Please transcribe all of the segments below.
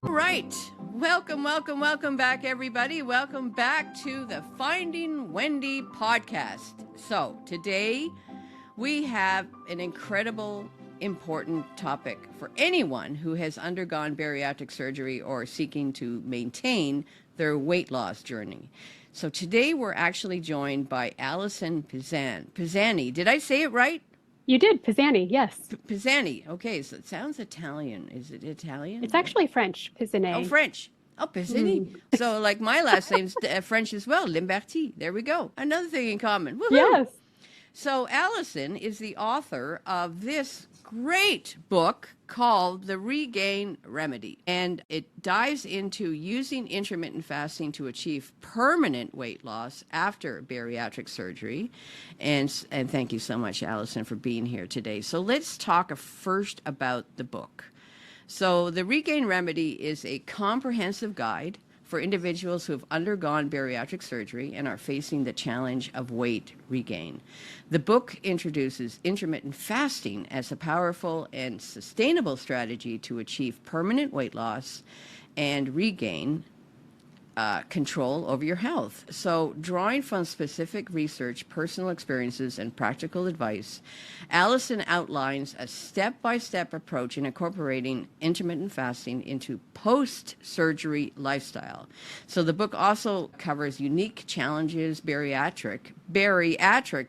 Right. Welcome back, everybody. Welcome back to the Finding Wendy Podcast. So today we have an incredible, important topic for anyone who has undergone bariatric surgery or seeking to maintain their weight loss journey. So today we're actually joined by Alison Pizanie. Did I say it right? You did, Pizanie, yes. Pizanie. Okay, so it sounds Italian. Is it Italian? It's actually French, Pizanie. Oh, French. Oh, Pizanie. So, like my last name's French as well, Limberti. There we go. Another thing in common. Woo-hoo. Yes. So, Alison is the author of this great book called The Regain Remedy. And it dives into using intermittent fasting to achieve permanent weight loss after bariatric surgery. And thank you so much, Alison, for being here today. So let's talk first about the book. So The Regain Remedy is a comprehensive guide for individuals who have undergone bariatric surgery and are facing the challenge of weight regain. The book introduces intermittent fasting as a powerful and sustainable strategy to achieve permanent weight loss and regain control over your health. So, drawing from specific research, personal experiences, and practical advice, Alison outlines a step-by-step approach in incorporating intermittent fasting into post-surgery lifestyle. So, the book also covers unique challenges bariatric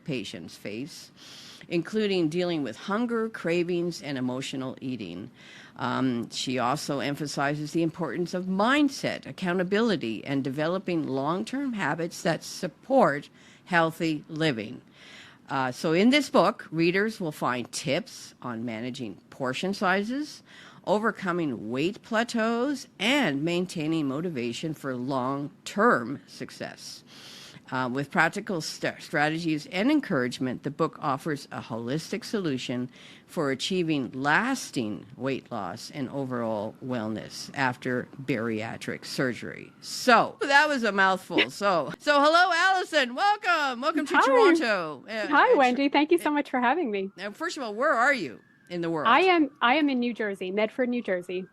patients face, including dealing with hunger, cravings, and emotional eating. She also emphasizes the importance of mindset, accountability, and developing long-term habits that support healthy living. So in this book, readers will find tips on managing portion sizes, overcoming weight plateaus, and maintaining motivation for long-term success. With practical strategies and encouragement, the book offers a holistic solution for achieving lasting weight loss and overall wellness after bariatric surgery. So that was a mouthful. So hello, Alison. Welcome to Toronto. Hi, Wendy. Thank you so much for having me. Now, first of all, where are you in the world? I am in New Jersey, Medford, New Jersey.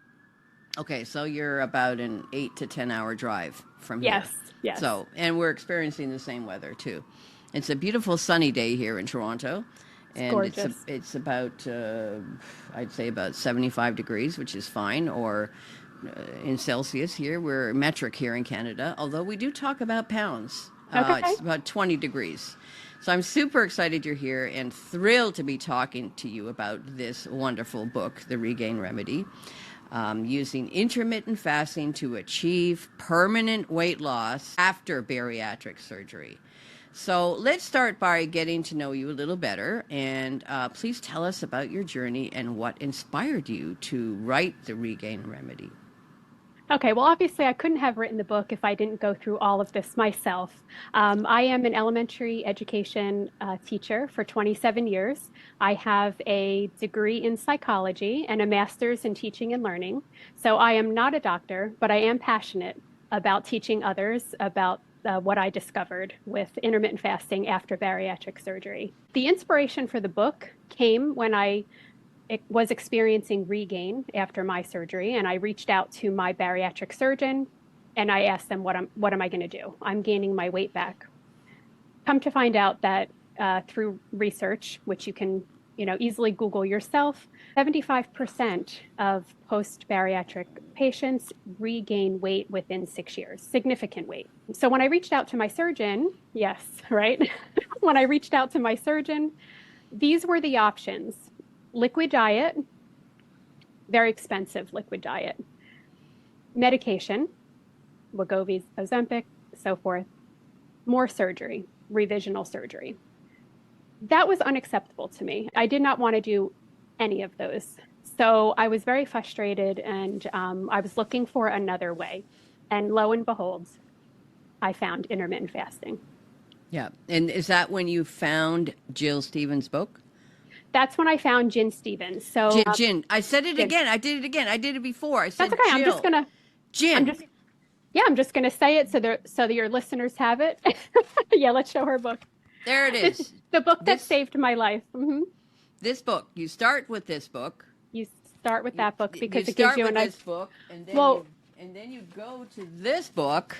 Okay, so you're about an 8 to 10 hour drive from here. Yes. So, and we're experiencing the same weather too. It's a beautiful sunny day here in Toronto. And gorgeous. It's about, I'd say about 75 degrees, which is fine, or in Celsius here. We're metric here in Canada, although we do talk about pounds. Okay. It's about 20 degrees. So I'm super excited you're here and thrilled to be talking to you about this wonderful book, The Regain Remedy. Using intermittent fasting to achieve permanent weight loss after bariatric surgery. So let's start by getting to know you a little better, and please tell us about your journey and what inspired you to write The Regain Remedy. Okay, well, obviously I couldn't have written the book if I didn't go through all of this myself. I am an elementary education teacher for 27 years. I have a degree in psychology and a master's in teaching and learning. So I am not a doctor, but I am passionate about teaching others about what I discovered with intermittent fasting after bariatric surgery. The inspiration for the book came when I was experiencing regain after my surgery, and I reached out to my bariatric surgeon and I asked them, what am I going to do? I'm gaining my weight back. Come to find out that through research, which you can easily Google yourself, 75% of post-bariatric patients regain weight within 6 years, significant weight. So when I reached out to my surgeon, yes, right? When I reached out to my surgeon, these were the options. Liquid diet, very expensive liquid diet. Medication, Wegovy, Ozempic, so forth. More surgery, revisional surgery. That was unacceptable to me. I did not want to do any of those. So I was very frustrated, and I was looking for another way. And lo and behold, I found intermittent fasting. Yeah. And is that when you found Jill Stevens' book? That's when I found Jen Stevens. So Jen. I said it again. I did it again. I did it before. I said that's okay. Jill. I'm just gonna. Jen. I'm just gonna say it so that your listeners have it. Yeah, let's show her book. There it is. The book that saved my life. Mm-hmm. This book. You start with this book. You start with that book because you it gives start you with an this book, and then well, and then you go to this book.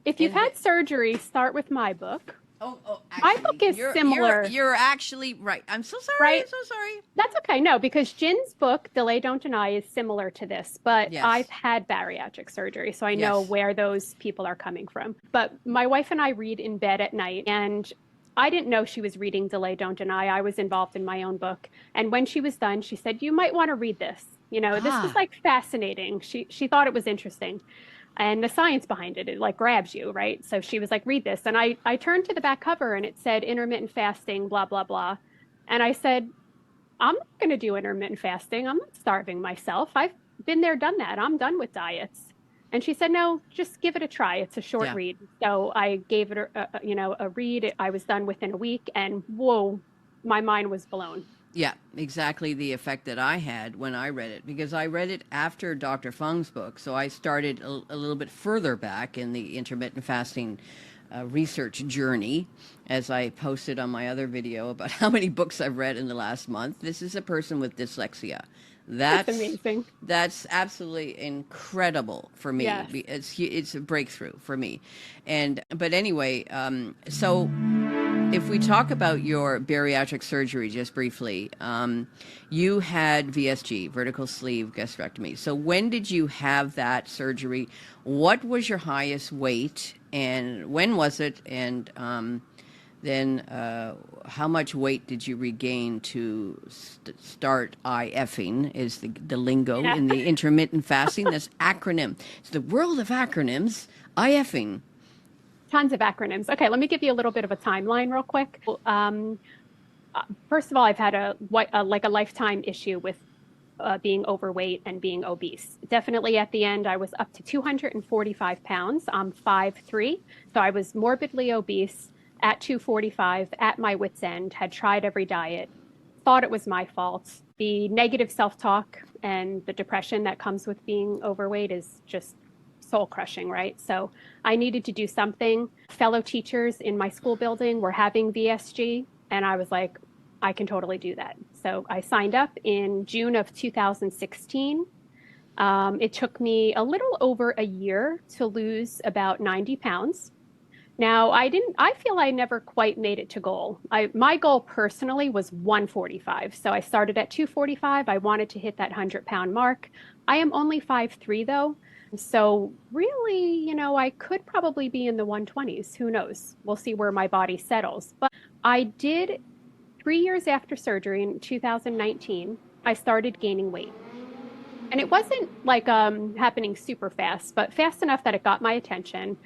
if you've had surgery, start with my book. Actually, My book is similar. You're actually right. I'm so sorry. Right? I'm so sorry. That's okay. No, because Jin's book, Delay, Don't Deny, is similar to this, but Yes. I've had bariatric surgery, so I know where those people are coming from. But my wife and I read in bed at night, and I didn't know she was reading Delay, Don't Deny. I was involved in my own book. And when she was done, she said, you might want to read this. You know, this was like fascinating. She thought it was interesting. And the science behind it, it like grabs you, right? So she was like, read this. And I turned to the back cover and it said intermittent fasting, blah, blah, blah. And I said, I'm not going to do intermittent fasting. I'm not starving myself. I've been there, done that. I'm done with diets. And she said, no, just give it a try. It's a short read. So I gave it a read. I was done within a week and whoa, my mind was blown. Yeah, exactly the effect that I had when I read it, because I read it after Dr. Fung's book. So I started a little bit further back in the intermittent fasting research journey, as I posted on my other video about how many books I've read in the last month. This is a person with dyslexia. That's amazing. That's absolutely incredible for me. Yes. It's a breakthrough for me. But anyway, so if we talk about your bariatric surgery just briefly, you had VSG, vertical sleeve gastrectomy. So when did you have that surgery? What was your highest weight, and when was it? And then how much weight did you regain to start IFing, is the lingo in the intermittent fasting? That's acronym. It's the world of acronyms, IFing. Tons of acronyms. Okay, let me give you a little bit of a timeline real quick. First of all, I've had a lifetime issue with being overweight and being obese. Definitely at the end, I was up to 245 pounds. I'm 5'3", so I was morbidly obese at 245, at my wit's end, had tried every diet, thought it was my fault. The negative self-talk and the depression that comes with being overweight is just soul crushing, right? So I needed to do something. Fellow teachers in my school building were having VSG, and I was like, I can totally do that. So I signed up in June of 2016. It took me a little over a year to lose about 90 pounds. Now, I feel I never quite made it to goal. My goal personally was 145. So I started at 245. I wanted to hit that 100-pound mark. I am only 5'3", though. So really, I could probably be in the 120s. Who knows? We'll see where my body settles. But I did, 3 years after surgery in 2019, I started gaining weight. And it wasn't like happening super fast, but fast enough that it got my attention.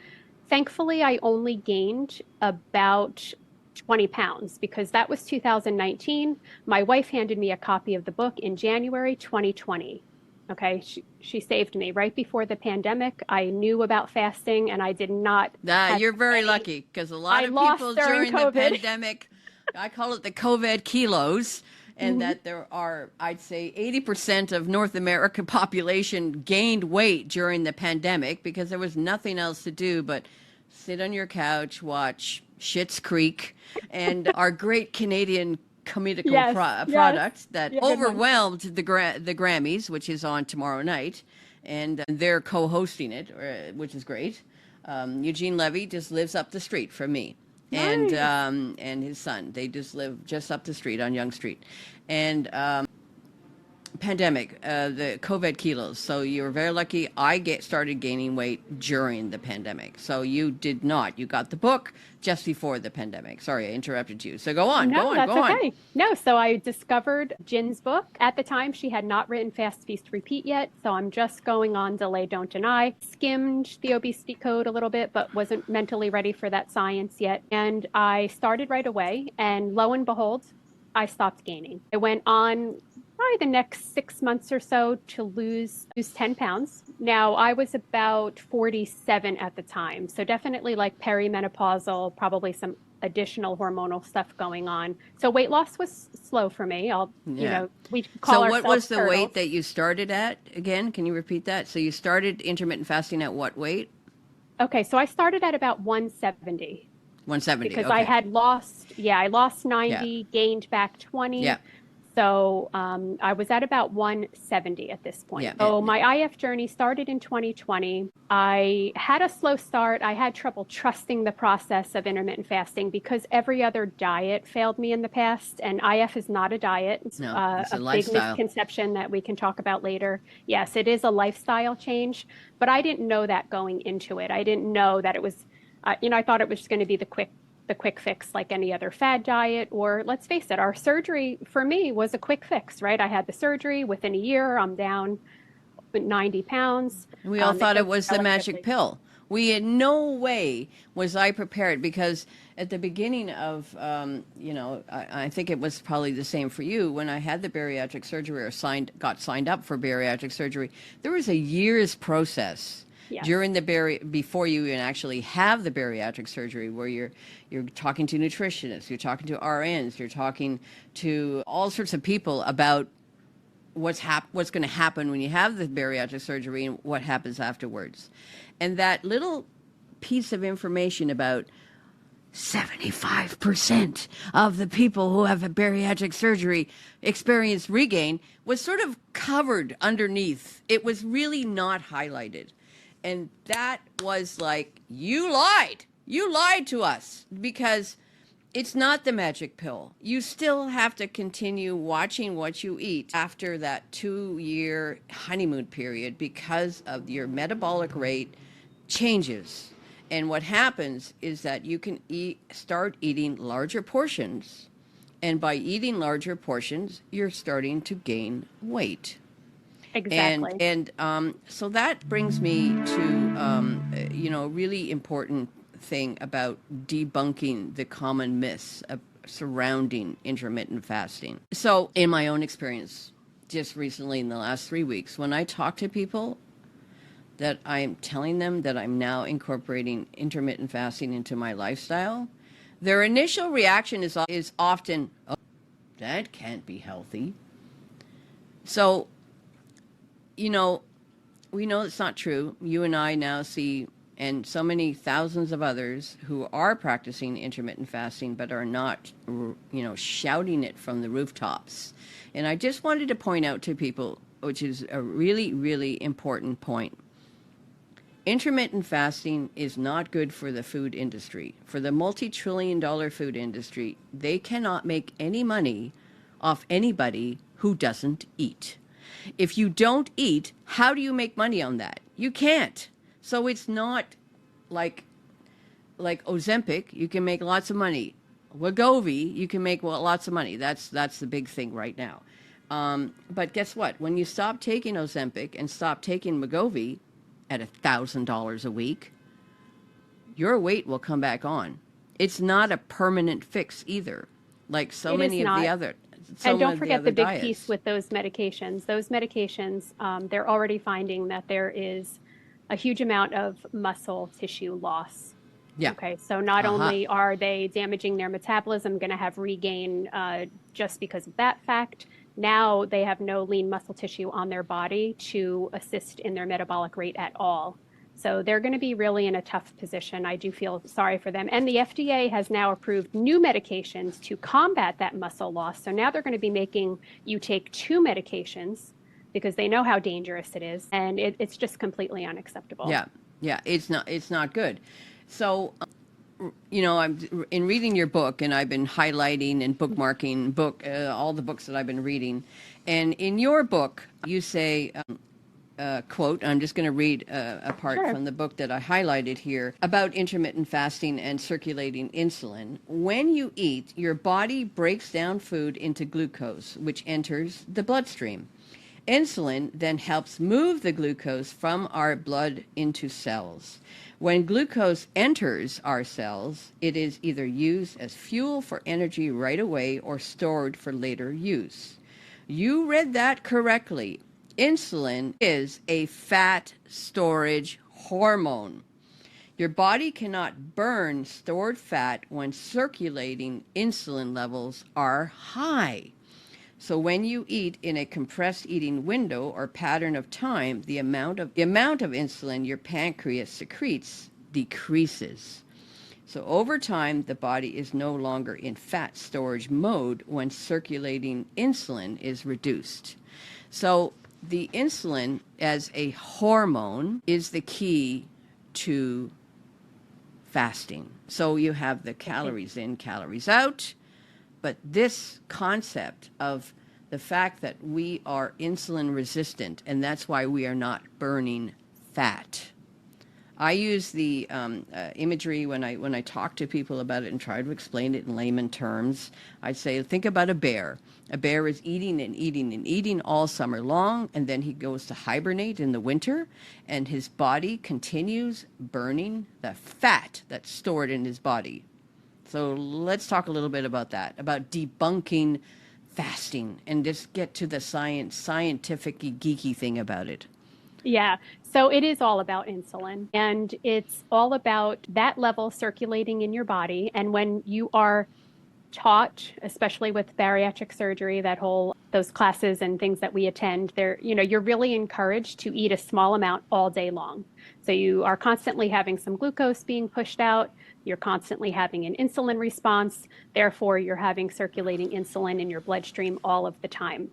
Thankfully, I only gained about 20 pounds because that was 2019. My wife handed me a copy of the book in January 2020. Okay, she saved me right before the pandemic. I knew about fasting and I did not. You're very lucky, because a lot of people during the pandemic, I call it the COVID kilos, and that there are, I'd say 80% of North American population gained weight during the pandemic because there was nothing else to do but sit on your couch, watch Schitt's Creek, and our great Canadian comedical product that overwhelmed the Grammys, which is on tomorrow night, and they're co-hosting it, which is great. Eugene Levy just lives up the street from me. Nice. And his son, they just live just up the street on Yonge Street. And pandemic, the COVID kilos. So you were very lucky. I started gaining weight during the pandemic. So you did not. You got the book just before the pandemic. Sorry, I interrupted you. So go on. No, that's okay. No, so I discovered Jin's book. At the time, she had not written Fast, Feast, Repeat yet. So I'm just going on Delay, Don't Deny. Skimmed the obesity code a little bit, but wasn't mentally ready for that science yet. And I started right away. And lo and behold, I stopped gaining. I went on probably the next 6 months or so to lose 10 pounds. Now, I was about 47 at the time. So definitely like perimenopausal, probably some additional hormonal stuff going on. So weight loss was slow for me. We call ourselves what was the turtles. weight that you started at again? Can you repeat that? So you started intermittent fasting at what weight? Okay, so I started at about 170. 170, because okay. I had lost 90, gained back 20. Yeah. So I was at about 170 at this point. Yeah. So my IF journey started in 2020. I had a slow start. I had trouble trusting the process of intermittent fasting because every other diet failed me in the past. And IF is not a diet. It's, No, it's a big lifestyle. misconception that we can talk about later. Yes, it is a lifestyle change, but I didn't know that going into it. I didn't know that it was, I thought it was going to be the quick fix like any other fad diet, or let's face it, our surgery for me was a quick fix, right? I had the surgery within a year, I'm down 90 pounds. We all thought it was the magic pill. We in no way was I prepared, because at the beginning of, I think it was probably the same for you when I had the bariatric surgery or got signed up for bariatric surgery. There was a year's process. Yes. During before you even actually have the bariatric surgery, where you're talking to nutritionists, you're talking to RNs, you're talking to all sorts of people about what's going to happen when you have the bariatric surgery and what happens afterwards. And that little piece of information about 75% of the people who have a bariatric surgery experience regain was sort of covered underneath. It was really not highlighted. And that was like, you lied. You lied to us, because it's not the magic pill. You still have to continue watching what you eat after that 2-year honeymoon period, because of your metabolic rate changes. And what happens is that you can start eating larger portions. And by eating larger portions, you're starting to gain weight. Exactly. And so that brings me to, a really important thing about debunking the common myths surrounding intermittent fasting. So in my own experience, just recently in the last 3 weeks, when I talk to people that I'm telling them that I'm now incorporating intermittent fasting into my lifestyle, their initial reaction is often, oh, that can't be healthy. So, we know it's not true. You and I now see, and so many thousands of others who are practicing intermittent fasting but are not, shouting it from the rooftops. And I just wanted to point out to people, which is a really, really important point. Intermittent fasting is not good for the food industry. For the multi-trillion-dollar food industry, they cannot make any money off anybody who doesn't eat. If you don't eat, how do you make money on that? You can't. So it's not like Ozempic, you can make lots of money. Wegovy, you can make lots of money. That's the big thing right now. But guess what? When you stop taking Ozempic and stop taking Wegovy at $1,000 a week, your weight will come back on. It's not a permanent fix either, like so many of the other. And don't forget the big piece with those medications. Those medications, they're already finding that there is a huge amount of muscle tissue loss. Yeah. Okay. So not only are they damaging their metabolism, going to have regain just because of that fact, now they have no lean muscle tissue on their body to assist in their metabolic rate at all. So they're going to be really in a tough position. I do feel sorry for them. And the FDA has now approved new medications to combat that muscle loss. So now they're going to be making you take 2 medications because they know how dangerous it is. And it's just completely unacceptable. Yeah, it's not good. So, I'm in reading your book, and I've been highlighting and bookmarking all the books that I've been reading. And in your book, you say, quote, I'm just going to read a part from the book that I highlighted here about intermittent fasting and circulating insulin. When you eat, your body breaks down food into glucose, which enters the bloodstream. Insulin then helps move the glucose from our blood into cells. When glucose enters our cells, it is either used as fuel for energy right away or stored for later use. You read that correctly. Insulin is a fat storage hormone. Your body cannot burn stored fat when circulating insulin levels are high. So when you eat in a compressed eating window or pattern of time, the amount of insulin your pancreas secretes decreases. So over time, the body is no longer in fat storage mode when circulating insulin is reduced. So the insulin as a hormone is the key to fasting. So you have the calories in, calories out, but this concept of the fact that we are insulin resistant, and that's why we are not burning fat. I use the imagery when I talk to people about it and try to explain it in layman terms. I say, think about a bear. A bear is eating and eating and eating all summer long, and then he goes to hibernate in the winter, and his body continues burning the fat that's stored in his body. So let's talk a little bit about that, about debunking fasting, and just get to the scientific geeky thing about it. Yeah. So it is all about insulin, and it's all about that level circulating in your body. And when you are taught, especially with bariatric surgery, those classes and things that we attend, you're really encouraged to eat a small amount all day long. So you are constantly having some glucose being pushed out. You're constantly having an insulin response. Therefore, you're having circulating insulin in your bloodstream all of the time.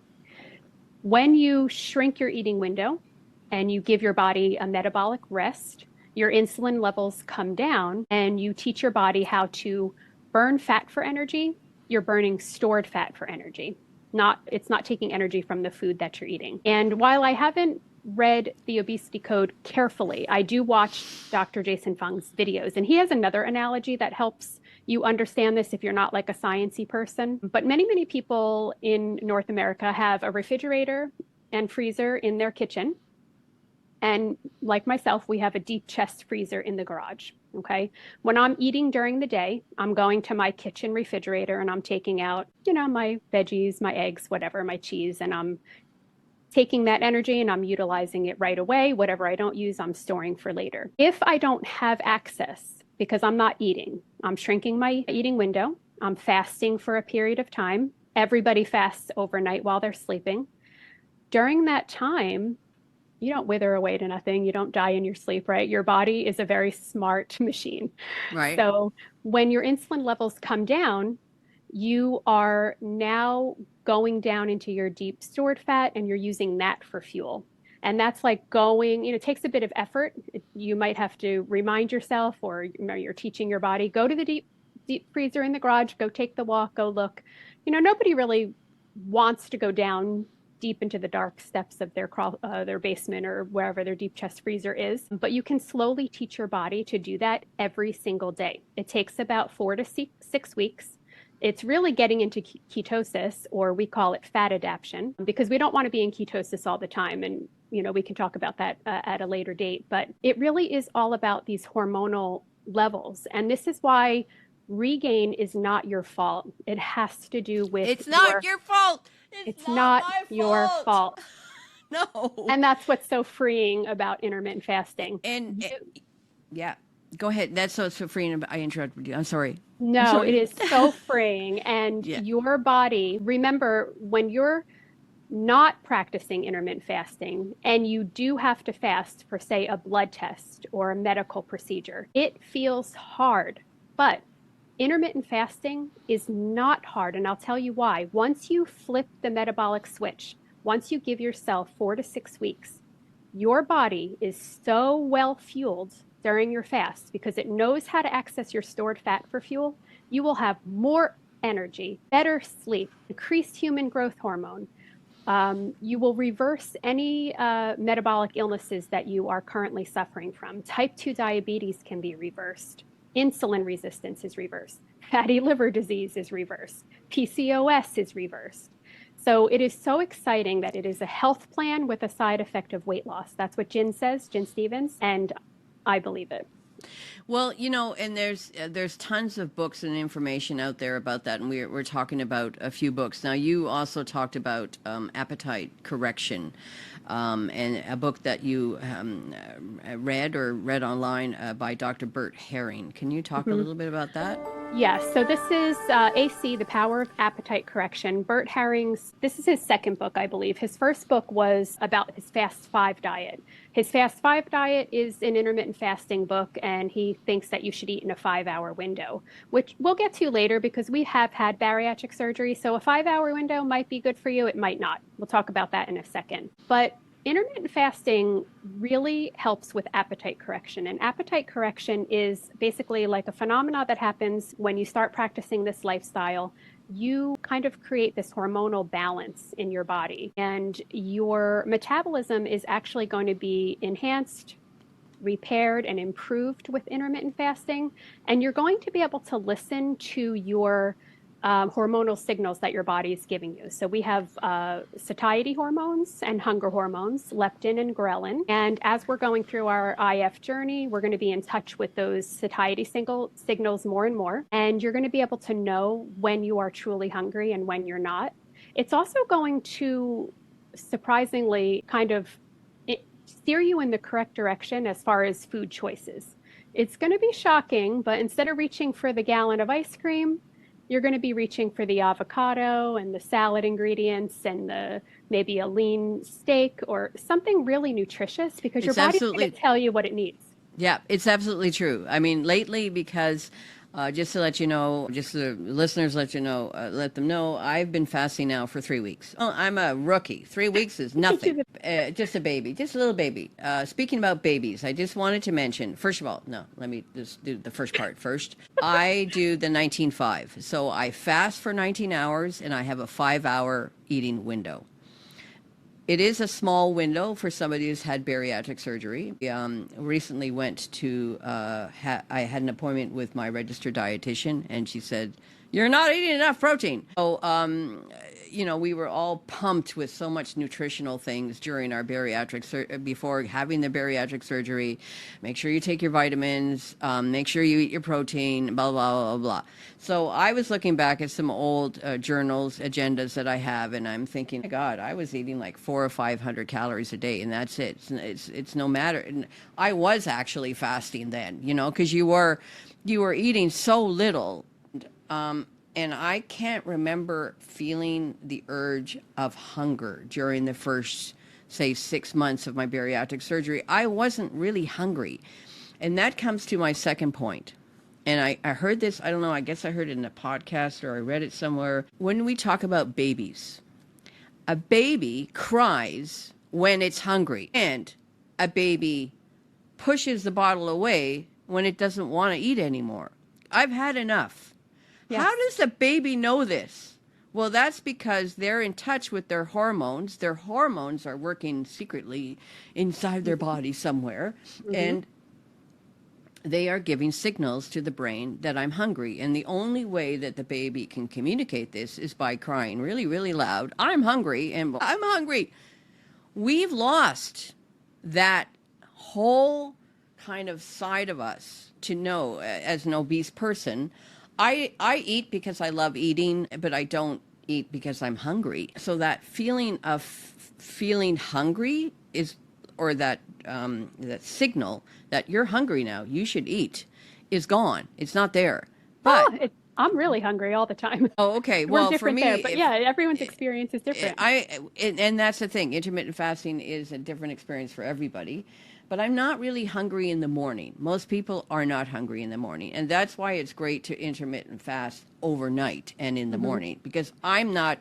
When you shrink your eating window and you give your body a metabolic rest, your insulin levels come down, and you teach your body how to burn fat for energy. You're burning stored fat for energy. It's not taking energy from the food that you're eating. And while I haven't read the obesity code carefully, I do watch Dr. Jason Fung's videos, and he has another analogy that helps you understand this if you're not like a sciencey person. But many, many people in North America have a refrigerator and freezer in their kitchen. And like myself, we have a deep chest freezer in the garage. Okay. When I'm eating during the day, I'm going to my kitchen refrigerator and I'm taking out, my veggies, my eggs, whatever, my cheese, and I'm taking that energy and I'm utilizing it right away. Whatever I don't use, I'm storing for later. If I don't have access because I'm not eating, I'm shrinking my eating window, I'm fasting for a period of time. Everybody fasts overnight while they're sleeping. During that time, you don't wither away to nothing. You don't die in your sleep, right? Your body is a very smart machine. Right. So when your insulin levels come down, you are now going down into your deep stored fat and you're using that for fuel. And that's like going, it takes a bit of effort. You might have to remind yourself, or you're teaching your body, go to the deep freezer in the garage, go take the walk, go look. Nobody really wants to go down deep into the dark steps of their basement or wherever their deep chest freezer is. But you can slowly teach your body to do that every single day. It takes about 4 to 6 weeks. It's really getting into ketosis, or we call it fat adaptation, because we don't want to be in ketosis all the time. And, we can talk about that at a later date. But it really is all about these hormonal levels. And this is why regain is not your fault. It has to do with It's not your fault. It's not your fault. No. And that's what's so freeing about intermittent fasting. And yeah, go ahead. That's so freeing. I interrupted you. I'm sorry. No, it is so freeing. And your body, remember, when you're not practicing intermittent fasting and you do have to fast for, say, a blood test or a medical procedure, it feels hard. But intermittent fasting is not hard, and I'll tell you why. Once you flip the metabolic switch, once you give yourself 4 to 6 weeks, your body is so well fueled during your fast because it knows how to access your stored fat for fuel. You will have more energy, better sleep, increased human growth hormone. You will reverse any metabolic illnesses that you are currently suffering from. Type 2 diabetes can be reversed. Insulin resistance is reversed. Fatty liver disease is reversed. PCOS is reversed. So it is so exciting that it is a health plan with a side effect of weight loss. That's what Jen says, Jen Stevens, and I believe it. Well, and there's tons of books and information out there about that, and we're talking about a few books. Now, you also talked about appetite correction, and a book that you read online by Dr. Bert Herring. Can you talk a little bit about that? Yes, so this is AC, The Power of Appetite Correction. Bert Herring's, this is his second book, I believe. His first book was about his Fast 5 diet. His Fast 5 diet is an intermittent fasting book, and he thinks that you should eat in a 5-hour window, which we'll get to later because we have had bariatric surgery. So a 5-hour window might be good for you. It might not. We'll talk about that in a second. But intermittent fasting really helps with appetite correction. And appetite correction is basically like a phenomena that happens when you start practicing this lifestyle. You kind of create this hormonal balance in your body, and your metabolism is actually going to be enhanced, repaired, and improved with intermittent fasting. And you're going to be able to listen to your hormonal signals that your body is giving you. So we have satiety hormones and hunger hormones, leptin and ghrelin. And as we're going through our IF journey, we're going to be in touch with those satiety signals more and more. And you're going to be able to know when you are truly hungry and when you're not. It's also going to surprisingly kind of steer you in the correct direction as far as food choices. It's going to be shocking, but instead of reaching for the gallon of ice cream, you're going to be reaching for the avocado and the salad ingredients and maybe a lean steak or something really nutritious, because your body's going to tell you what it needs. Yeah, it's absolutely true. I mean, lately, because just to let you know, just the listeners let them know, I've been fasting now for 3 weeks. Oh, I'm a rookie. 3 weeks is nothing. Just a baby, just a little baby. Speaking about babies, I just wanted to mention, first of all, no, let me just do the first part first. I do the 19-5. So I fast for 19 hours and I have a 5-hour eating window. It is a small window for somebody who's had bariatric surgery. Recently went to, I had an appointment with my registered dietitian, and she said, "You're not eating enough protein." So, we were all pumped with so much nutritional things during our before having the bariatric surgery. Make sure you take your vitamins, make sure you eat your protein, blah, blah, blah, blah. So I was looking back at some old journals, agendas that I have, and I'm thinking, God, I was eating like 400 or 500 calories a day, and that's it. It's no matter. And I was actually fasting then, because you were eating so little. And I can't remember feeling the urge of hunger during the first, say, 6 months of my bariatric surgery. I wasn't really hungry. And that comes to my second point. And I heard this, I don't know, I guess I heard it in a podcast or I read it somewhere. When we talk about babies, a baby cries when it's hungry, and a baby pushes the bottle away when it doesn't want to eat anymore. I've had enough. Yes. How does a baby know this? Well, that's because they're in touch with their hormones. Their hormones are working secretly inside their body somewhere. Mm-hmm. And they are giving signals to the brain that I'm hungry. And the only way that the baby can communicate this is by crying really, really loud, "I'm hungry," and "I'm hungry." We've lost that whole kind of side of us to know as an obese person. I eat because I love eating, but I don't eat because I'm hungry. So that feeling of feeling hungry or that signal that you're hungry now, you should eat, is gone. It's not there. But I'm really hungry all the time. Oh, okay. Well, for me, there, but everyone's experience is different. And that's the thing. Intermittent fasting is a different experience for everybody. But I'm not really hungry in the morning. Most people are not hungry in the morning. And that's why it's great to intermittent fast overnight and in the morning. Because I'm not,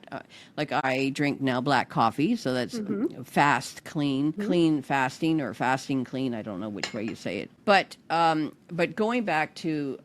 I drink now black coffee. So that's fast, clean fasting, or fasting clean. I don't know which way you say it. But going back to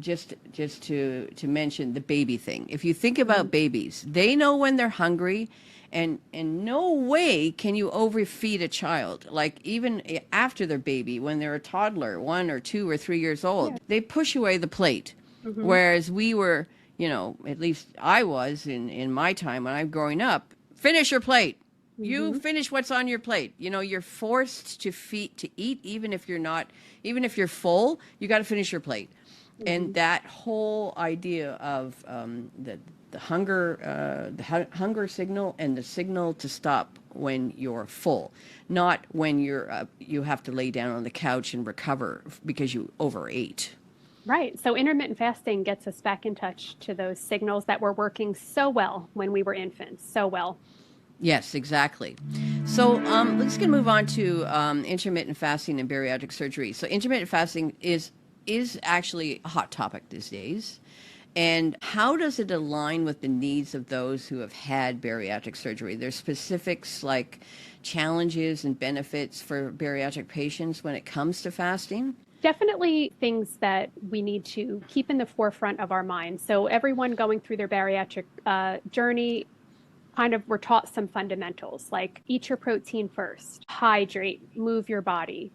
just to mention the baby thing. If you think about babies, they know when they're hungry. And in no way can you overfeed a child. Like even after they're baby, when they're a toddler, 1 or 2 or 3 years old, they push away the plate. Mm-hmm. Whereas we were, at least I was in my time when I'm growing up, finish your plate. Mm-hmm. You finish what's on your plate. You're forced to eat, even if you're full, you got to finish your plate. Mm-hmm. And that whole idea of the hunger signal and the signal to stop when you're full, not when you have to lay down on the couch and recover because you overate. Right. So intermittent fasting gets us back in touch to those signals that were working so well when we were infants, so well. Yes, exactly. So let's get move on to intermittent fasting and bariatric surgery. So intermittent fasting is actually a hot topic these days. And how does it align with the needs of those who have had bariatric surgery? There's specifics like challenges and benefits for bariatric patients when it comes to fasting. Definitely things that we need to keep in the forefront of our minds. So everyone going through their bariatric journey, kind of we're taught some fundamentals like eat your protein first, hydrate, move your body.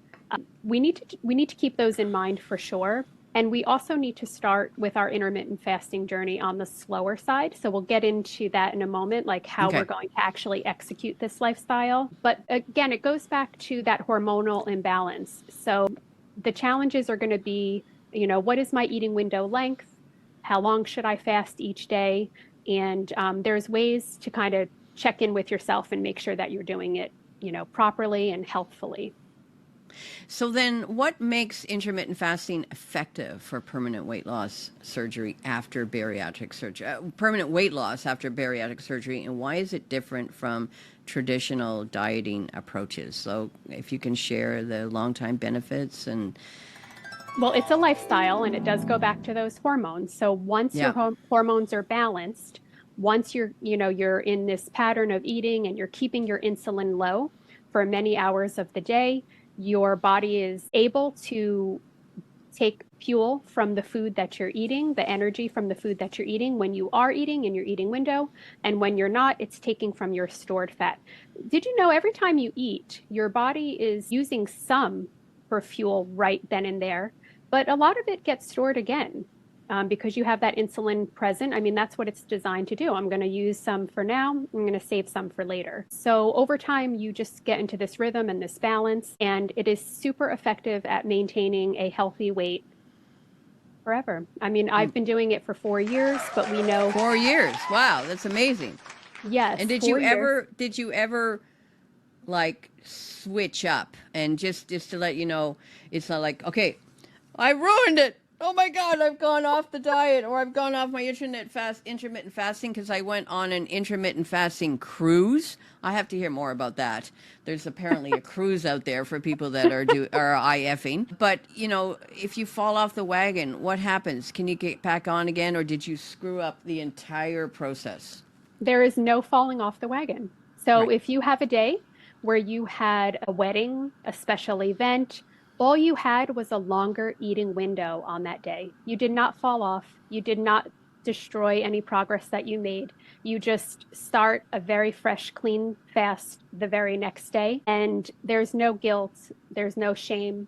We need to keep those in mind for sure. And we also need to start with our intermittent fasting journey on the slower side. So we'll get into that in a moment, like how we're going to actually execute this lifestyle. But again, it goes back to that hormonal imbalance. So the challenges are going to be, what is my eating window length? How long should I fast each day? And there's ways to kind of check in with yourself and make sure that you're doing it, properly and healthfully. So then what makes intermittent fasting effective for permanent weight loss surgery after bariatric surgery, permanent weight loss after bariatric surgery, and why is it different from traditional dieting approaches? So if you can share the long-time benefits and... Well, it's a lifestyle and it does go back to those hormones. So once your hormones are balanced, once you're in this pattern of eating and you're keeping your insulin low for many hours of the day, your body is able to take fuel from the food that you're eating, the energy from the food that you're eating when you are eating in your eating window. And when you're not, it's taking from your stored fat. Did you know every time you eat, your body is using some for fuel right then and there, but a lot of it gets stored again because you have that insulin present. I mean, that's what it's designed to do. I'm going to use some for now. I'm going to save some for later. So over time, you just get into this rhythm and this balance, and it is super effective at maintaining a healthy weight forever. I mean, I've been doing it for 4 years, but we know 4 years. Wow, that's amazing. Yes. And did you ever like switch up and just to let you know, it's not like, okay, I ruined it. Oh my God, I've gone off the diet, or I've gone off my intermittent fasting because I went on an intermittent fasting cruise. I have to hear more about that. There's apparently a cruise out there for people that are IFing. But, if you fall off the wagon, what happens? Can you get back on again, or did you screw up the entire process? There is no falling off the wagon. So if you have a day where you had a wedding, a special event, all you had was a longer eating window on that day. You did not fall off. You did not destroy any progress that you made. You just start a very fresh, clean fast the very next day. And there's no guilt. There's no shame.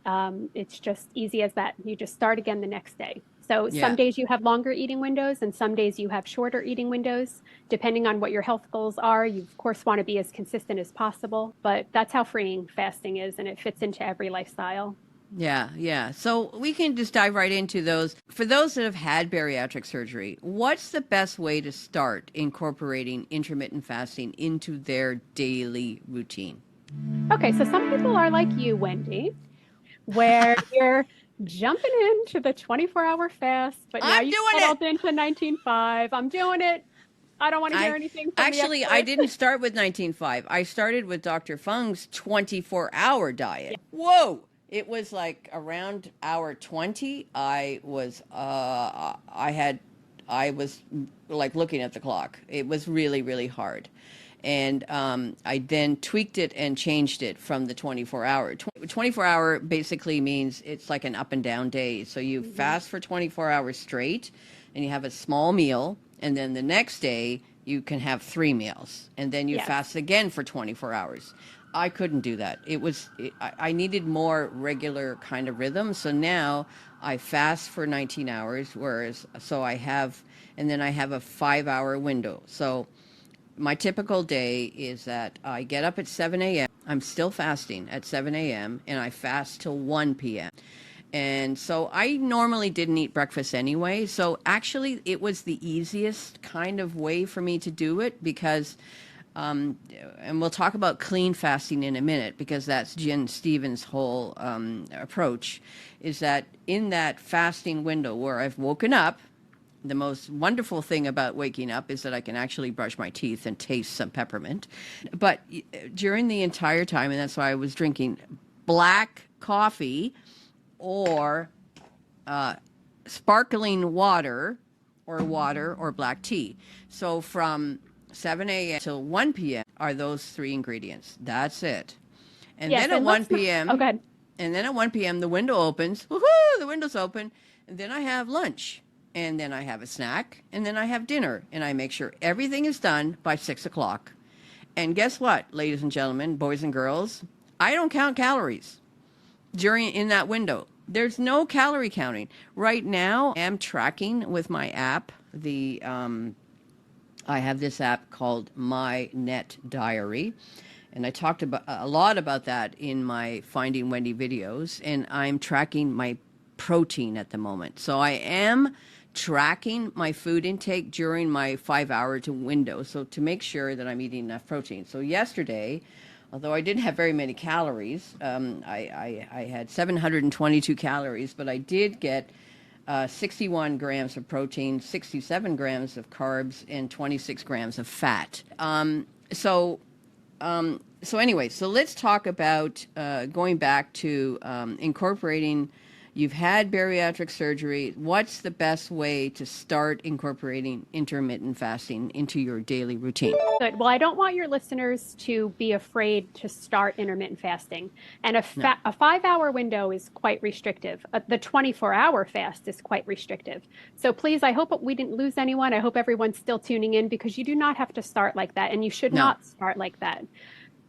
It's just easy as that. You just start again the next day. So some days you have longer eating windows and some days you have shorter eating windows. Depending on what your health goals are, you of course want to be as consistent as possible, but that's how freeing fasting is, and it fits into every lifestyle. Yeah. So we can just dive right into those. For those that have had bariatric surgery, what's the best way to start incorporating intermittent fasting into their daily routine? Okay, so some people are like you, Wendy, where you're jumping into the 24-hour fast, but now you settled into 19.5. I'm doing it. I don't want to hear anything from Actually, I didn't start with 19.5. I started with Dr. Fung's 24-hour diet. Yeah. Whoa! It was like around hour 20. I was like looking at the clock. It was really, really hard. And I then tweaked it and changed it from the 24-hour. 24-hour basically means it's like an up and down day. So you fast for 24 hours straight, and you have a small meal, and then the next day you can have 3 meals, and then you fast again for 24 hours. I couldn't do that. I needed more regular kind of rhythm. So now I fast for 19 hours, I have a 5-hour window. So my typical day is that I get up at 7 a.m. I'm still fasting at 7 a.m. and I fast till 1 p.m. And so I normally didn't eat breakfast anyway. So actually it was the easiest kind of way for me to do it because And we'll talk about clean fasting in a minute, because that's Jen Stevens' whole approach, is that in that fasting window where I've woken up, the most wonderful thing about waking up is that I can actually brush my teeth and taste some peppermint. But during the entire time, and that's why I was drinking black coffee or sparkling water or black tea. So from 7 a.m. till 1 p.m. are those three ingredients. That's it. And Yes, then at and 1 p.m. Oh, go ahead. And then at 1 p.m. the window opens. Woohoo! The window's open. And then I have lunch. And then I have a snack. And then I have dinner. And I make sure everything is done by 6 o'clock. And guess what, ladies and gentlemen, boys and girls? I don't count calories in that window. There's no calorie counting. Right now, I'm tracking with my app. I have this app called My Net Diary. And I talked a lot about that in my Finding Wendy videos. And I'm tracking my protein at the moment. So I am tracking my food intake during my 5-hour window, so to make sure that I'm eating enough protein. So yesterday, although I didn't have very many calories, I had 722 calories, but I did get 61 grams of protein, 67 grams of carbs, and 26 grams of fat. So anyway, so let's talk about going back to incorporating. You've had bariatric surgery. What's the best way to start incorporating intermittent fasting into your daily routine? Good. Well, I don't want your listeners to be afraid to start intermittent fasting. And a 5-hour window is quite restrictive. The 24-hour fast is quite restrictive. So please, I hope we didn't lose anyone. I hope everyone's still tuning in, because you do not have to start like that, and you should not start like that.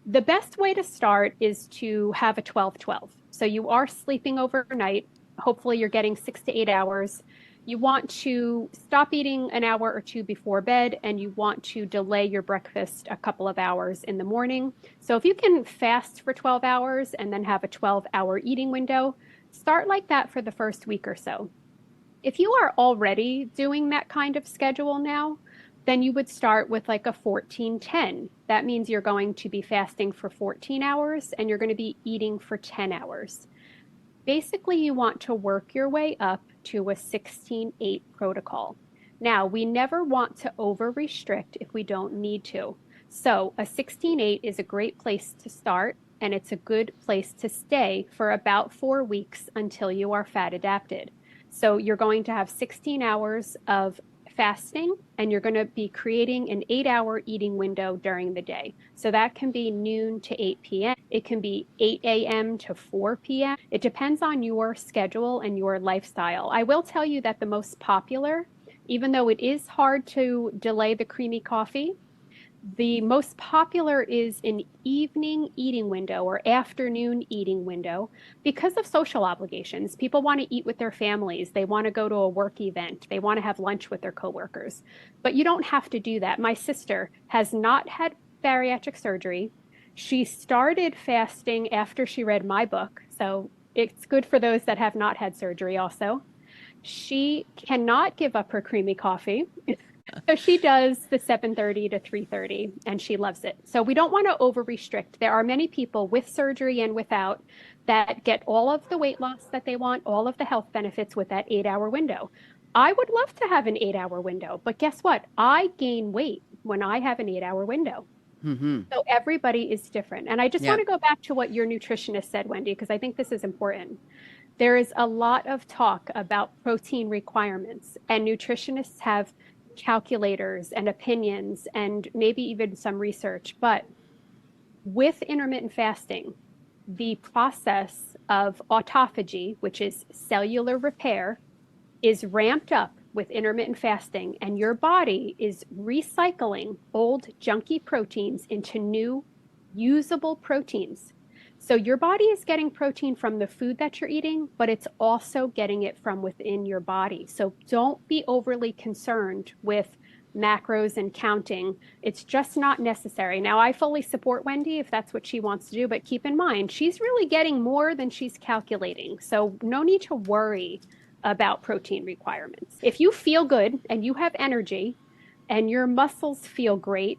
The best way to start is to have a 12-12. So you are sleeping overnight. Hopefully you're getting 6 to 8 hours. You want to stop eating an hour or two before bed, and you want to delay your breakfast a couple of hours in the morning. So if you can fast for 12 hours and then have a 12-hour eating window, start like that for the first week or so. If you are already doing that kind of schedule now, then you would start with like a 14-10. That means you're going to be fasting for 14 hours and you're going to be eating for 10 hours. Basically, you want to work your way up to a 16-8 protocol. Now, we never want to over-restrict if we don't need to. So a 16-8 is a great place to start, and it's a good place to stay for about 4 weeks until you are fat adapted. So you're going to have 16 hours of fasting, and you're going to be creating an 8-hour eating window during the day. So that can be noon to 8 p.m. It can be 8 a.m. to 4 p.m. It depends on your schedule and your lifestyle. I will tell you that the most popular, even though it is hard to delay the creamy coffee, the most popular is an evening eating window or afternoon eating window because of social obligations. People want to eat with their families. They want to go to a work event. They want to have lunch with their coworkers. But you don't have to do that. My sister has not had bariatric surgery. She started fasting after she read my book. So it's good for those that have not had surgery also. She cannot give up her creamy coffee. So she does the 7:30 to 3:30, and she loves it. So we don't want to over-restrict. There are many people with surgery and without that get all of the weight loss that they want, all of the health benefits with that 8-hour window. I would love to have an 8-hour window, but guess what? I gain weight when I have an 8-hour window. Mm-hmm. So everybody is different. And I just want to go back to what your nutritionist said, Wendy, because I think this is important. There is a lot of talk about protein requirements, and nutritionists have calculators and opinions and maybe even some research. But with intermittent fasting, the process of autophagy, which is cellular repair, is ramped up with intermittent fasting, and your body is recycling old junky proteins into new usable proteins. So your body is getting protein from the food that you're eating, but it's also getting it from within your body. So don't be overly concerned with macros and counting. It's just not necessary. Now, I fully support Wendy if that's what she wants to do, but keep in mind, she's really getting more than she's calculating. So no need to worry about protein requirements. If you feel good and you have energy and your muscles feel great,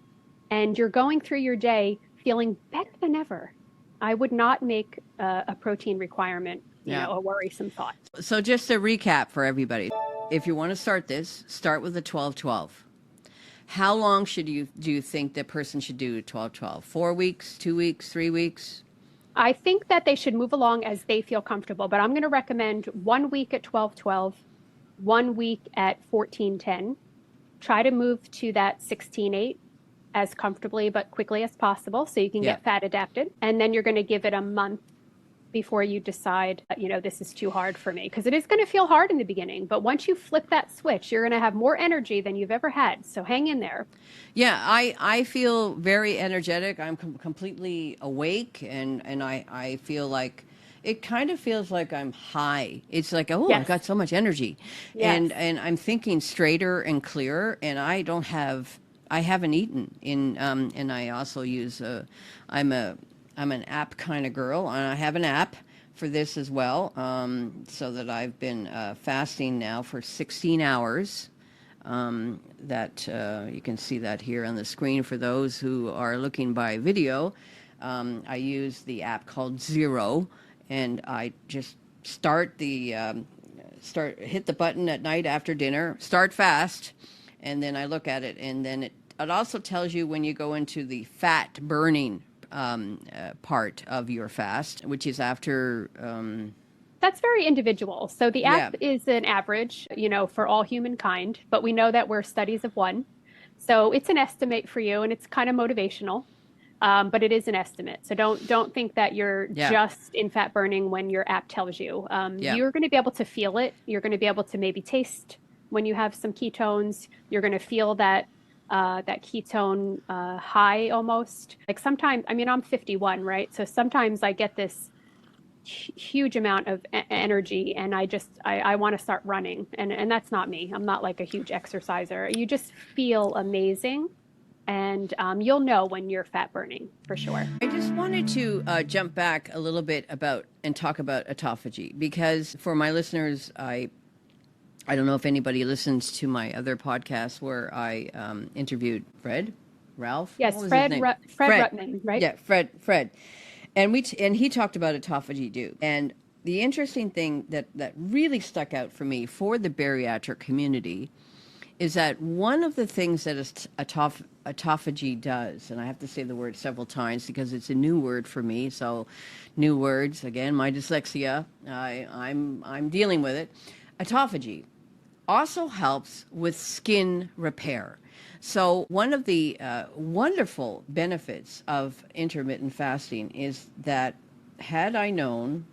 and you're going through your day feeling better than ever, I would not make a protein requirement, a worrisome thought. So just to recap for everybody, if you want to start this, start with the 12-12. How long do you think the person should do 12-12? 4 weeks, 2 weeks, 3 weeks? I think that they should move along as they feel comfortable, but I'm going to recommend 1 week at 12-12, 1 week at 14-10. Try to move to that 16-8 as comfortably but quickly as possible so you can get fat adapted. And then you're going to give it a month before you decide, this is too hard for me, because it is going to feel hard in the beginning. But once you flip that switch, you're going to have more energy than you've ever had. So hang in there. Yeah, I feel very energetic. I'm completely awake, and I feel like it kind of feels like I'm high. It's like, I've got so much energy. Yes. And I'm thinking straighter and clearer, and I haven't eaten and I also use I'm an app kind of girl, and I have an app for this as well, so that I've been fasting now for 16 hours. That you can see that here on the screen for those who are looking by video. I use the app called Zero, and I just hit the button at night after dinner, start fast, and then I look at it, and then it also tells you when you go into the fat burning part of your fast, which is after. That's very individual. So the app is an average, for all humankind, but we know that we're studies of one. So it's an estimate for you, and it's kind of motivational, but it is an estimate. So don't think that you're just in fat burning when your app tells you. You're going to be able to feel it. You're going to be able to maybe taste when you have some ketones. You're going to feel that ketone high almost. Like sometimes, I'm 51, right? So sometimes I get this huge amount of energy, and I want to start running, and that's not me. I'm not like a huge exerciser. You just feel amazing, and you'll know when you're fat burning for sure. I just wanted to jump back a little bit and talk about autophagy, because for my listeners, I don't know if anybody listens to my other podcast where I interviewed Ralph. Yes, Fred Ruttman, right? Yeah, Fred. And he talked about autophagy too. And the interesting thing that really stuck out for me for the bariatric community is that one of the things that autophagy does, and I have to say the word several times because it's a new word for me. So, new words again. My dyslexia. I'm dealing with it. Autophagy also helps with skin repair. So one of the wonderful benefits of intermittent fasting is that had I known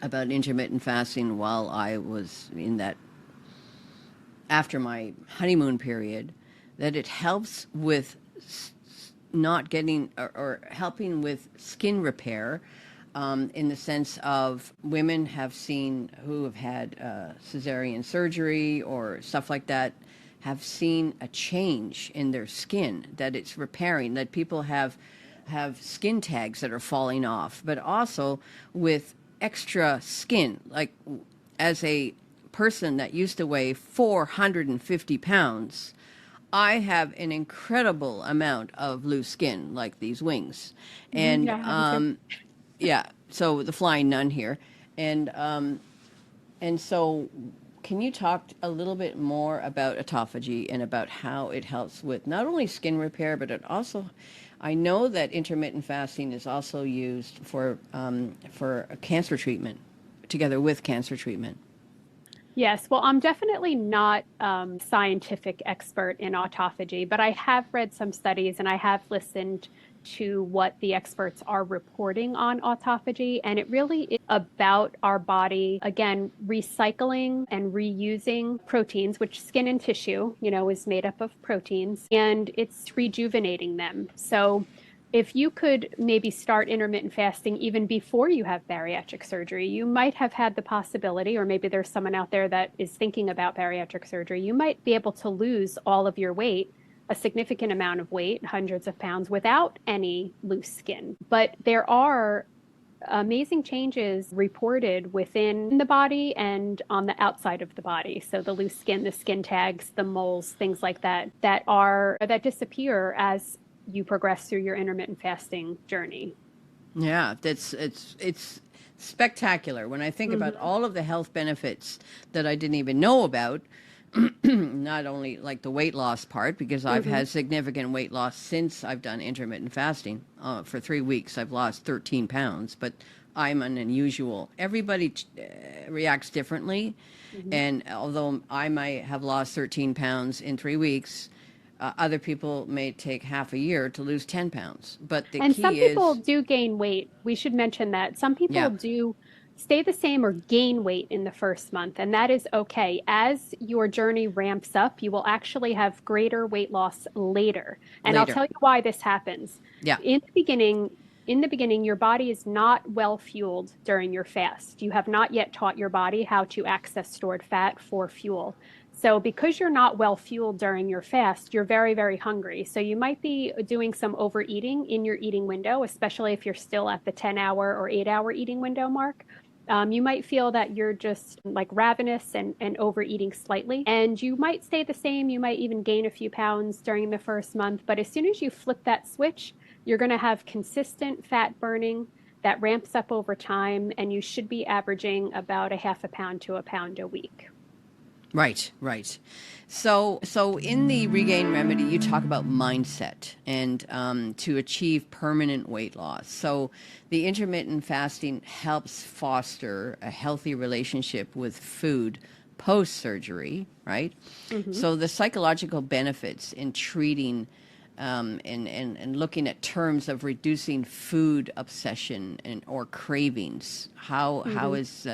about intermittent fasting while I was after my honeymoon period, that it helps with not getting or helping with skin repair, in the sense of women who have had cesarean surgery or stuff like that, have seen a change in their skin, that it's repairing, that people have skin tags that are falling off, but also with extra skin. Like, as a person that used to weigh 450 pounds, I have an incredible amount of loose skin, like these wings. And so the flying nun here. And so can you talk a little bit more about autophagy and about how it helps with not only skin repair, but it also, I know that intermittent fasting is also used for cancer treatment, together with cancer treatment. Yes, well, I'm definitely not a scientific expert in autophagy, but I have read some studies and I have listened to what the experts are reporting on autophagy. And it really is about our body, again, recycling and reusing proteins, which skin and tissue, is made up of proteins, and it's rejuvenating them. So if you could maybe start intermittent fasting even before you have bariatric surgery, you might have had the possibility, or maybe there's someone out there that is thinking about bariatric surgery, you might be able to lose all of your weight, a significant amount of weight, hundreds of pounds, without any loose skin. But there are amazing changes reported within the body and on the outside of the body. So the loose skin, the skin tags, the moles, things like that, that disappear as you progress through your intermittent fasting journey. Yeah, it's spectacular when I think about all of the health benefits that I didn't even know about. Not only like the weight loss part, because I've had significant weight loss since I've done intermittent fasting. For 3 weeks, I've lost 13 pounds, but I'm an unusual. Everybody reacts differently. And although I might have lost 13 pounds in 3 weeks, other people may take half a year to lose 10 pounds. But the And key some is, people do gain weight. We should mention that. Some people do stay the same or gain weight in the first month, and that is okay. As your journey ramps up, you will actually have greater weight loss later. And I'll tell you why this happens. Yeah. In the beginning, your body is not well fueled during your fast. You have not yet taught your body how to access stored fat for fuel. So because you're not well fueled during your fast, you're very, very hungry. So you might be doing some overeating in your eating window, especially if you're still at the 10-hour or 8-hour eating window mark. You might feel that you're just like ravenous and overeating slightly, and you might stay the same. You might even gain a few pounds during the first month. But as soon as you flip that switch, you're going to have consistent fat burning that ramps up over time, and you should be averaging about a half a pound to a pound a week. Right. So in the Regain Remedy, you talk about mindset and to achieve permanent weight loss. So the intermittent fasting helps foster a healthy relationship with food post-surgery, right? So the psychological benefits in treating and looking at terms of reducing food obsession or cravings. How is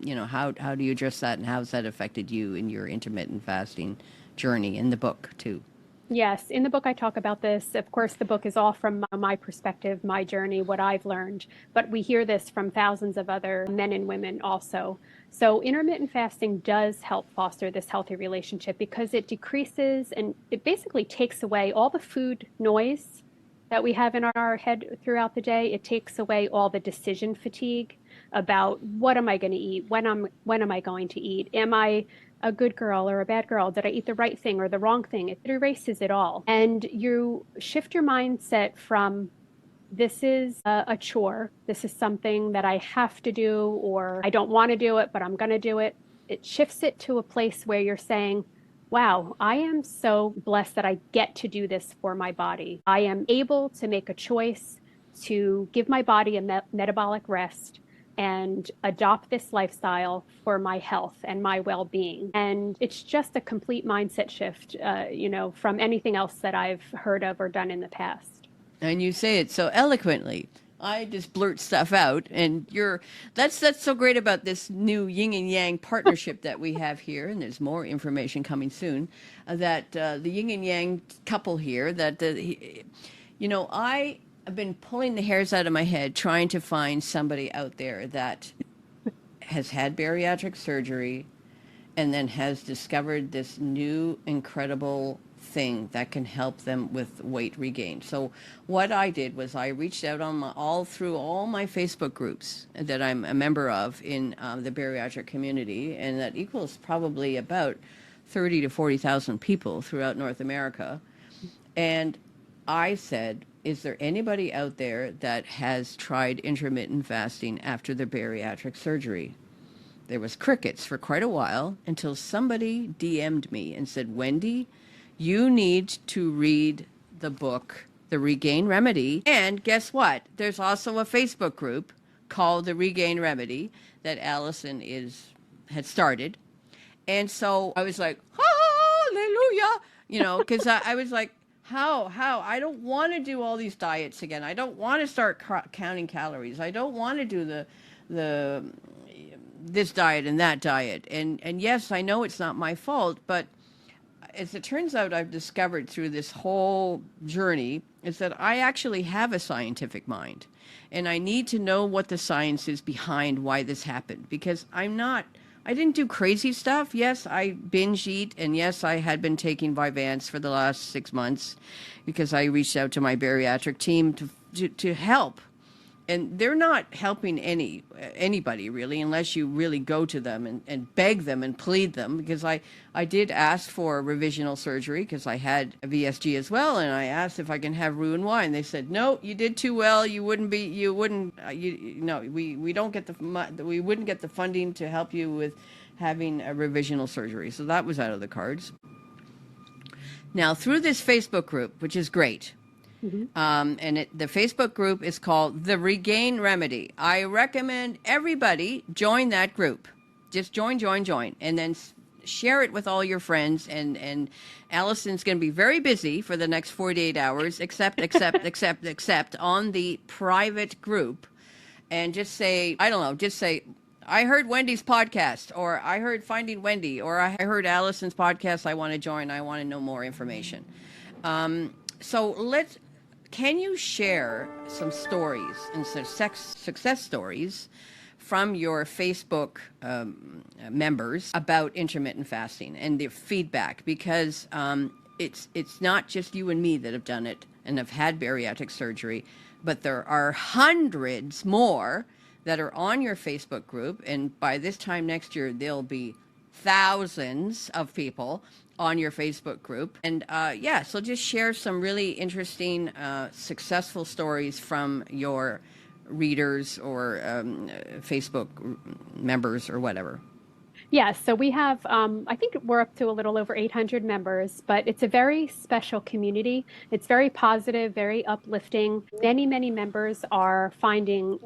how do you address that, and how has that affected you in your intermittent fasting journey in the book too? Yes, in the book I talk about this. Of course, the book is all from my perspective, my journey, what I've learned, but we hear this from thousands of other men and women also. So intermittent fasting does help foster this healthy relationship because it decreases and it basically takes away all the food noise that we have in our head throughout the day. It takes away all the decision fatigue about what am I going to eat, when am I going to eat, am I a good girl or a bad girl, did I eat the right thing or the wrong thing? It erases it all. And you shift your mindset from this is a chore, this is something that I have to do, or I don't want to do it, but I'm going to do it. It shifts it to a place where you're saying, wow, I am so blessed that I get to do this for my body. I am able to make a choice to give my body a metabolic rest and adopt this lifestyle for my health and my well-being. And it's just a complete mindset shift, from anything else that I've heard of or done in the past. And you say it so eloquently. I just blurt stuff out, and that's so great about this new yin and yang partnership that we have here. And there's more information coming soon. That the yin and yang couple here. I've been pulling the hairs out of my head trying to find somebody out there that has had bariatric surgery and then has discovered this new incredible thing that can help them with weight regain. So what I did was I reached out through all my Facebook groups that I'm a member of in the bariatric community, and that equals probably about 30 to 40,000 people throughout North America. And I said, is there anybody out there that has tried intermittent fasting after their bariatric surgery? There was crickets for quite a while until somebody DM'd me and said, Wendy, you need to read the book, The Regain Remedy. And guess what? There's also a Facebook group called The Regain Remedy that Alison had started. And so I was like, hallelujah, because I was like, how? I don't want to do all these diets again. I don't want to start counting calories. I don't want to do this diet and that diet. And yes, I know it's not my fault, but as it turns out, I've discovered through this whole journey is that I actually have a scientific mind, and I need to know what the science is behind why this happened, because I didn't do crazy stuff. Yes, I binge eat, and yes, I had been taking Vyvanse for the last 6 months because I reached out to my bariatric team to help. and they're not helping anybody really, unless you really go to them and beg them and plead them. Because I did ask for revisional surgery because I had a VSG as well, and I asked if I can have Roux wine. They said, no, you did too well. We wouldn't get we wouldn't get the funding to help you with having a revisional surgery. So that was out of the cards. Now, through this Facebook group, which is great, and the Facebook group is called The Regain Remedy. I recommend everybody join that group. Just join, and then share it with all your friends. And Alison's going to be very busy for the next 48 hours, except on the private group. And just say, I heard Wendy's podcast, or I heard Finding Wendy, or I heard Alison's podcast. I want to join. I want to know more information. Can you share some stories and success stories from your Facebook members about intermittent fasting and their feedback? Because it's not just you and me that have done it and have had bariatric surgery, but there are hundreds more that are on your Facebook group, and by this time next year, there'll be thousands of people on your Facebook group. And so just share some really interesting, successful stories from your readers or Facebook members or whatever. Yes, so we have, I think we're up to a little over 800 members, but it's a very special community. It's very positive, very uplifting. Many, many members are finding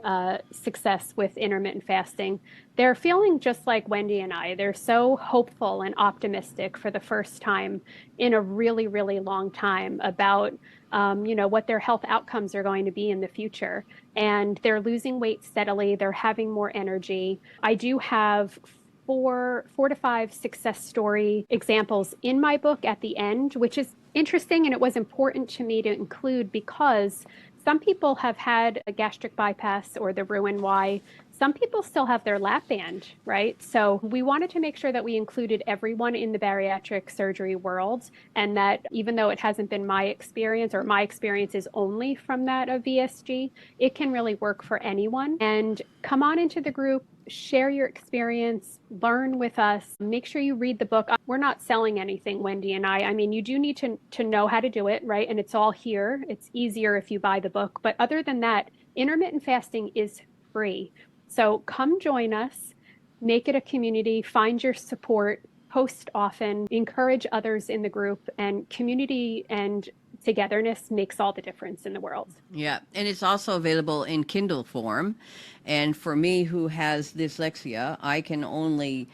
success with intermittent fasting. They're feeling just like Wendy and I. They're so hopeful and optimistic for the first time in a really, really long time about what their health outcomes are going to be in the future. And they're losing weight steadily. They're having more energy. I do have four to five success story examples in my book at the end, which is interesting. And it was important to me to include because some people have had a gastric bypass or the Roux-en-Y. Some people still have their lap band, right? So we wanted to make sure that we included everyone in the bariatric surgery world, and that even though it hasn't been my experience, or my experience is only from that of VSG, it can really work for anyone. And come on into the group, share your experience, learn with us, make sure you read the book. We're not selling anything, Wendy and I. I mean, you do need to know how to do it, right? And it's all here. It's easier if you buy the book. But other than that, intermittent fasting is free. So come join us, make it a community, find your support, post often, encourage others in the group, and community and togetherness makes all the difference in the world. Yeah, and it's also available in Kindle form. And for me, who has dyslexia, I can only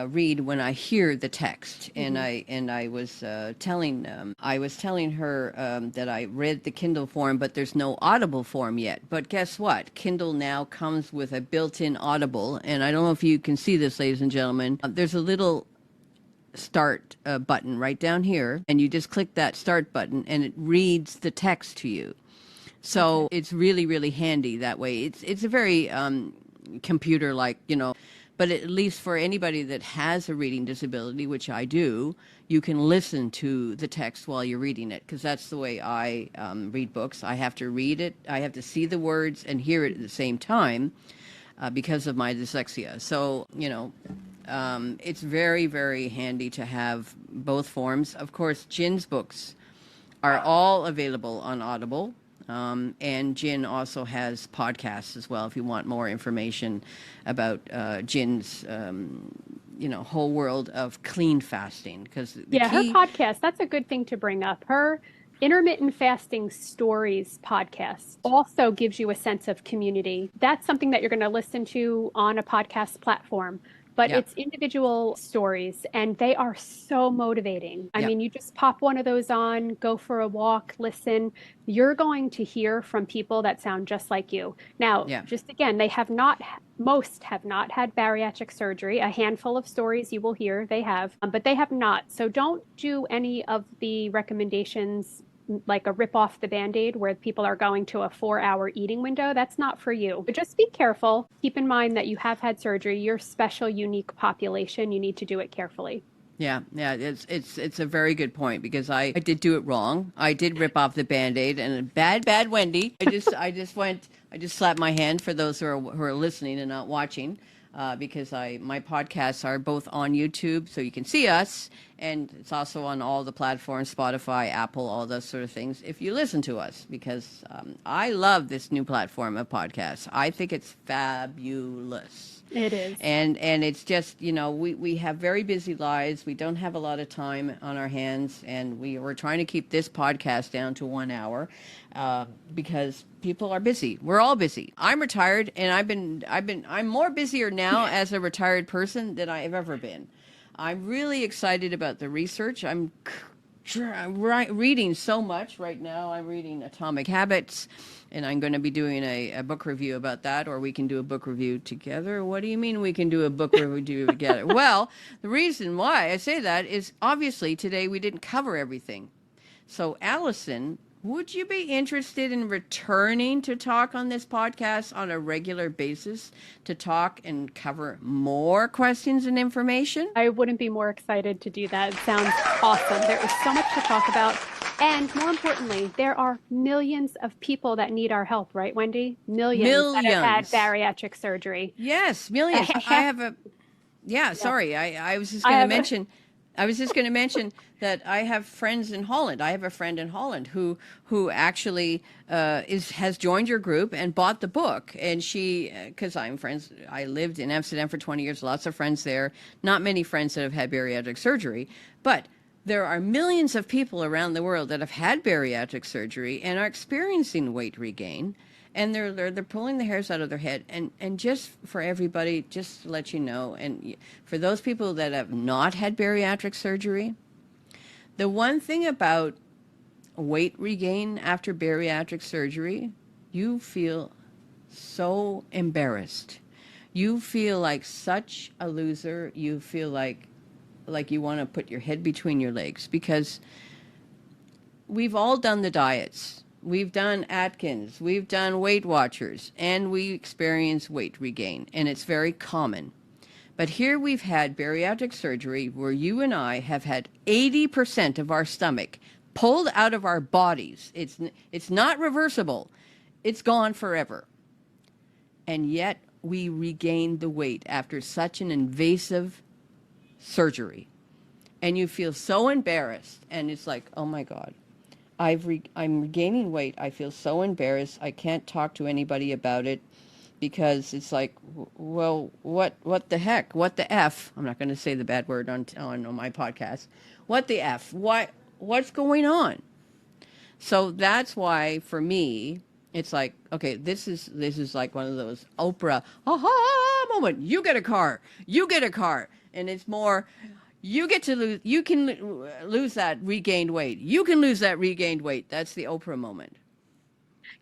read when I hear the text. And I was telling her that I read the Kindle form, but there's no Audible form yet. But guess what? Kindle now comes with a built-in Audible, and I don't know if you can see this, ladies and gentlemen. There's a little start button right down here, and you just click that start button, and it reads the text to you. So it's really, really handy that way. It's a very computer-like, but at least for anybody that has a reading disability, which I do, you can listen to the text while you're reading it, because that's the way I read books. I have to read it, I have to see the words and hear it at the same time because of my dyslexia. So, it's very, very handy to have both forms. Of course, Gin's books are all available on Audible. And Gin also has podcasts as well if you want more information about Gin's, whole world of clean fasting. Because her podcast, that's a good thing to bring up. Her Intermittent Fasting Stories podcast also gives you a sense of community. That's something that you're going to listen to on a podcast platform. But it's individual stories, and they are so motivating. I mean, you just pop one of those on, go for a walk, listen. You're going to hear from people that sound just like you. Now, just again, most have not had bariatric surgery. A handful of stories you will hear they have, but they have not. So don't do any of the recommendations like a rip off the Band-Aid where people are going to a 4-hour eating window. That's not for you. But just be careful. Keep in mind that you have had surgery. You're a special, unique population. You need to do it carefully. Yeah, it's a very good point, because I did do it wrong. I did rip off the Band-Aid, and bad Wendy. I just slapped my hand for those who are listening and not watching, because my podcasts are both on YouTube, so you can see us, and it's also on all the platforms, Spotify, Apple, all those sort of things, if you listen to us, because I love this new platform of podcasts. I think it's fabulous. It is. And it's just, we have very busy lives. We don't have a lot of time on our hands, and we're trying to keep this podcast down to 1 hour, because people are busy. We're all busy. I'm retired, and I'm more busier now as a retired person than I have ever been. I'm really excited about the research. I'm reading so much right now. I'm reading Atomic Habits, and I'm going to be doing a book review about that, or we can do a book review together. What do you mean we can do a book review together? Well, the reason why I say that is, obviously today we didn't cover everything. So Alison, would you be interested in returning to talk on this podcast on a regular basis, to talk and cover more questions and information? I wouldn't be more excited to do that. It sounds awesome. There is so much to talk about. And more importantly, there are millions of people that need our help, right, Wendy? Millions. That have had bariatric surgery. Yes, millions. Sorry. I was just going to mention... I was just going to mention that I have friends in Holland. I have a friend in Holland who actually has joined your group and bought the book. And she, because I'm friends, I lived in Amsterdam for 20 years, lots of friends there, not many friends that have had bariatric surgery, but there are millions of people around the world that have had bariatric surgery and are experiencing weight regain. And they're pulling the hairs out of their head. And just for everybody, just to let you know, and for those people that have not had bariatric surgery, the one thing about weight regain after bariatric surgery, you feel so embarrassed. You feel like such a loser. You feel like you want to put your head between your legs, because we've all done the diets. We've done Atkins, we've done Weight Watchers, and we experience weight regain, and it's very common. But here we've had bariatric surgery where you and I have had 80% of our stomach pulled out of our bodies. It's not reversible. It's gone forever. And yet we regained the weight after such an invasive surgery. And you feel so embarrassed, and it's like, oh my God. I'm regaining weight. I feel so embarrassed. I can't talk to anybody about it, because it's like, well, what the heck? What the F? I'm not going to say the bad word on my podcast. What the F? What's going on? So that's why, for me, it's like, okay, this is like one of those Oprah aha moment. You get a car. And it's more, you can lose that regained weight. You can lose that regained weight. That's the Oprah moment.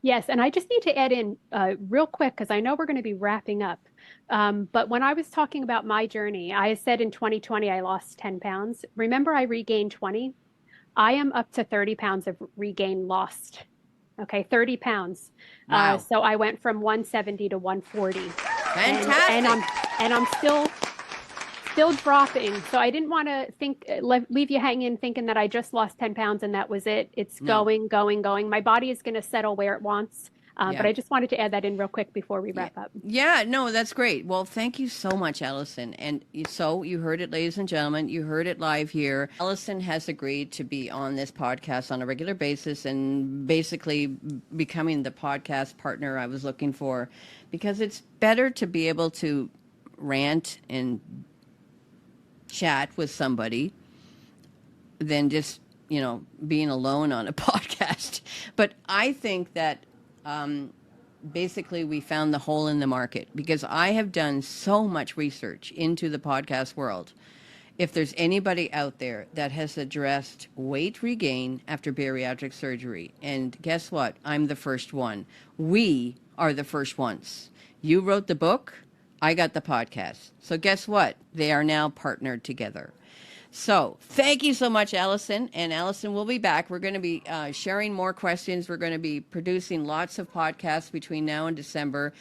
Yes, and I just need to add in real quick, because I know we're going to be wrapping up. But when I was talking about my journey, I said in 2020 I lost 10 pounds. Remember, I regained 20. I am up to 30 pounds of regain lost. Okay, 30 pounds. Wow. So I went from 170 to 140. Fantastic. And I'm still dropping. So I didn't want to leave you hanging thinking that I just lost 10 pounds and that was it. It's going. My body is going to settle where it wants. But I just wanted to add that in real quick before we wrap up. Yeah, no, that's great. Well, thank you so much, Alison. And so you heard it, ladies and gentlemen. You heard it live here. Alison has agreed to be on this podcast on a regular basis, and basically becoming the podcast partner I was looking for, because it's better to be able to rant and chat with somebody than just, being alone on a podcast. But I think that basically we found the hole in the market, because I have done so much research into the podcast world. If there's anybody out there that has addressed weight regain after bariatric surgery, and guess what? I'm the first one. We are the first ones. You wrote the book. I got the podcast. So guess what? They are now partnered together. So thank you so much, Alison. And Alison will be back. We're going to be sharing more questions. We're going to be producing lots of podcasts between now and December.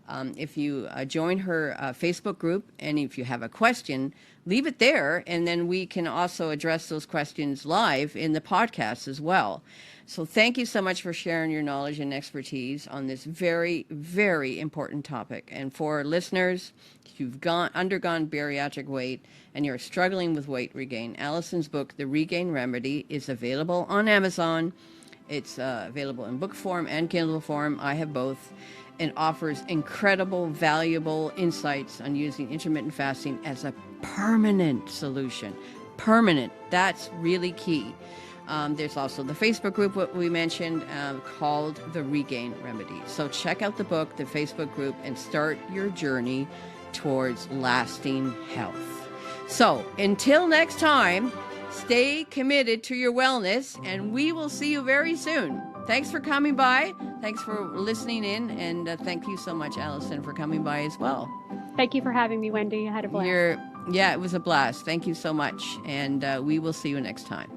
If you join her Facebook group, and if you have a question, leave it there, and then we can also address those questions live in the podcast as well. So thank you so much for sharing your knowledge and expertise on this very, very important topic. And for listeners, if you've undergone bariatric weight and you're struggling with weight regain, Alison's book, The Regain Remedy, is available on Amazon. It's available in book form and Kindle form. I have both, and offers incredible, valuable insights on using intermittent fasting as a permanent solution. Permanent. That's really key. There's also the Facebook group, what we mentioned, called The Regain Remedy. So check out the book, the Facebook group, and start your journey towards lasting health. So until next time, stay committed to your wellness, and we will see you very soon. Thanks for coming by. Thanks for listening in, and thank you so much, Alison, for coming by as well. Thank you for having me, Wendy. I had a blast. Yeah, it was a blast. Thank you so much, and we will see you next time.